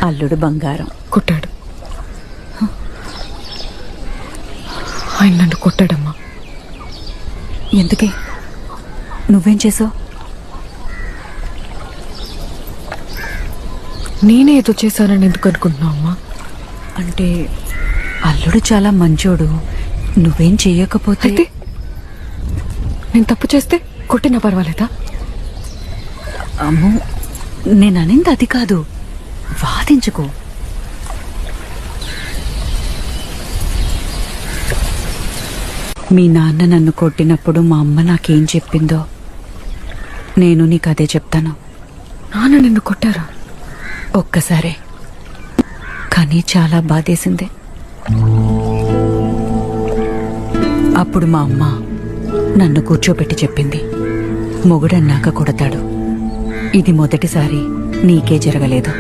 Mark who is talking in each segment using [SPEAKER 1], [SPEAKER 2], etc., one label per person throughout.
[SPEAKER 1] అల్లుడు బంగారం.
[SPEAKER 2] కొట్టాడు. ఆయన నన్ను కొట్టాడమ్మా.
[SPEAKER 1] ఎందుకే? నువ్వేం చేసావు?
[SPEAKER 2] నేనే ఏదో చేశానని ఎందుకు అనుకుంటున్నావు అమ్మా?
[SPEAKER 1] అంటే అల్లుడు చాలా మంచోడు, నువ్వేం చెయ్యకపోతే.
[SPEAKER 2] అయితే నేను తప్పు చేస్తే కొట్టినా పర్వాలేదా?
[SPEAKER 1] అమ్మో, నేననింది అది కాదు, వాదించుకో. మీ నాన్న నన్ను కొట్టినప్పుడు మా అమ్మ నాకేం చెప్పిందో నేను నీకు అదే చెప్తాను.
[SPEAKER 2] నాన్న నిన్ను కొట్టారా?
[SPEAKER 1] ఒక్కసారే, కానీ చాలా బాధేసింది. అప్పుడు మా అమ్మ నన్ను కూర్చోబెట్టి చెప్పింది, మొగుడన్నాక కొడతాడు, ఇది మొదటిసారి నీకే జరగలేదు,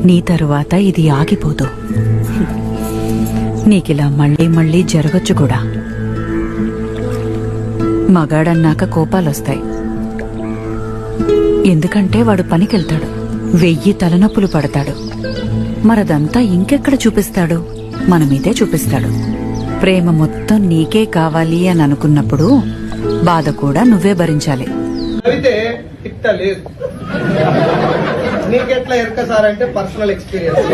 [SPEAKER 1] నీ తరువాత ఇది ఆగిపోదు, నీకిలా మళ్ళీ మళ్ళీ జరగచ్చు కూడా. మగాడన్నాక కోపాలొస్తాయి, ఎందుకంటే వాడు పనికెళ్తాడు, 1000 తలనొప్పులు పడతాడు, మరదంతా ఇంకెక్కడ చూపిస్తాడు? మన మీదే చూపిస్తాడు. ప్రేమ మొత్తం నీకే కావాలి అని అనుకున్నప్పుడు బాధ కూడా నువ్వే భరించాలి.
[SPEAKER 3] నీకెట్లా ఎరక సార్ అంటే పర్సనల్ ఎక్స్పీరియన్స్.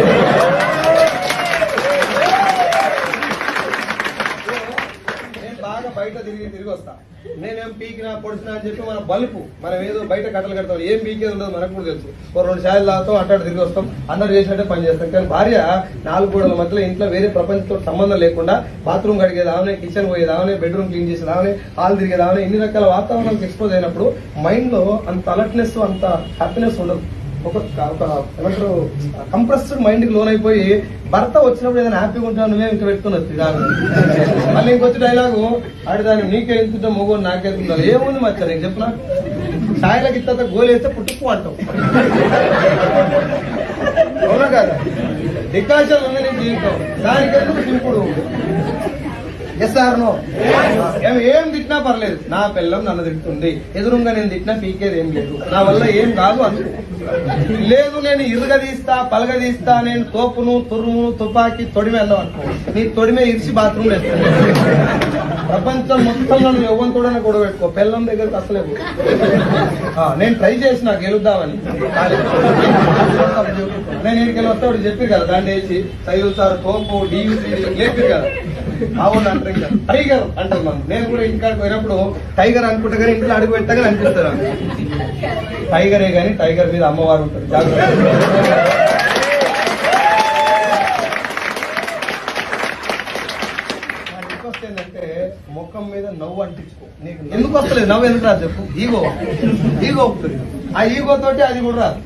[SPEAKER 3] నేను బాగా బయట తిరిగి వస్తా. నేనేం పీకినా పొడిచినా అని చెప్పి మన బలుపు, మనం ఏదో బయట కట్టలు కడతాం, ఏం పీకేది ఉండదు మనకు కూడా తెలుసు. ఓ 2 సార్లు తాగుతాం, అట్టాడు తిరిగి వస్తాం, అందరు చేసినట్టే పని చేస్తాం. కానీ భార్య 4 గోడల మధ్యలో ఇంట్లో వేరే ప్రపంచంతో సంబంధం లేకుండా బాత్రూమ్ కడిగేది ఆమె, కిచెన్ పోయేది ఆమె, బెడ్రూమ్ క్లీన్ చేసేది ఆమె, హాల్ తిరిగేది ఆమె, ఇన్ని రకాల వాతావరణానికి ఎక్స్పోజ్ అయినప్పుడు మైండ్ లో అంత అలర్ట్నెస్, అంత హ్యాపీనెస్ ఉండదు. ఒక ఏమంటారు, కంప్రెస్డ్ మైండ్ కి లోన్ అయిపోయి భర్త వచ్చినప్పుడు ఏదైనా హ్యాపీగా ఉంటాను నువ్వే ఇంకా పెట్టుకుని వచ్చి మళ్ళీ ఇంకొచ్చి డైలాగు ఆడిదాన్ని నీకే ఎంతుంటా మొగోడు నాకెంతుందా, ఏముంది మచ్చా నీకు చెప్పిన ఛాయలకి ఇత్త గోలేస్తే పుట్టుకు అంటావు. అవునా కదా? డికాషన్ ఉంది నీ జీవితం, దానికెందుకు సింపుడు. Yes or no? ఏం తిట్టినా పర్లేదు, నా పిల్లం నన్ను తిట్టుతుంది, ఎదురుగా నేను తిట్టినా పీకేది ఏం లేదు, నా వల్ల ఏం కాదు అనుకో. లేదు నేను ఇరుగదీస్తా, పలగదీస్తా, నేను తోపును, తురుము, తుపాకి, తొడిమే అన్నావు అనుకో, నీ తొడిమే ఇరిచి బాత్రూమ్ వేస్తాను. ప్రపంచం మొత్తంలో నువ్వు ఎవ్వంతోడైనా గొడవ పెట్టుకో, పిల్లం దగ్గరకు అసలే. నేను ట్రై చేసిన గెలుద్దామని, నేను ఇంటికి వస్తే వాడు చెప్పారు కదా, దాన్ని వేసి చదువుతారు తోపు డియూసీ లేపారు కదా, అవును అంటారు. టైగర్ అంటారు మనం. నేను కూడా ఇంటికాడికి పోయినప్పుడు టైగర్ అనుకుంటా కానీ ఇంట్లో అడుగు పెట్టగా అనిపిస్తారు. టైగరే గాని టైగర్ మీద అమ్మవారు ఉంటారు, జాగ్రత్త. రిక్వెస్ట్ ఏంటంటే ముఖం మీద నవ్వు అంటించుకో. నీకు ఎందుకు వస్తలేదు నవ్వు, ఎందుకు రాదు చెప్పు? ఈగో వస్తుంది, ఆ ఈగో తోటి అది కూడా రాదు.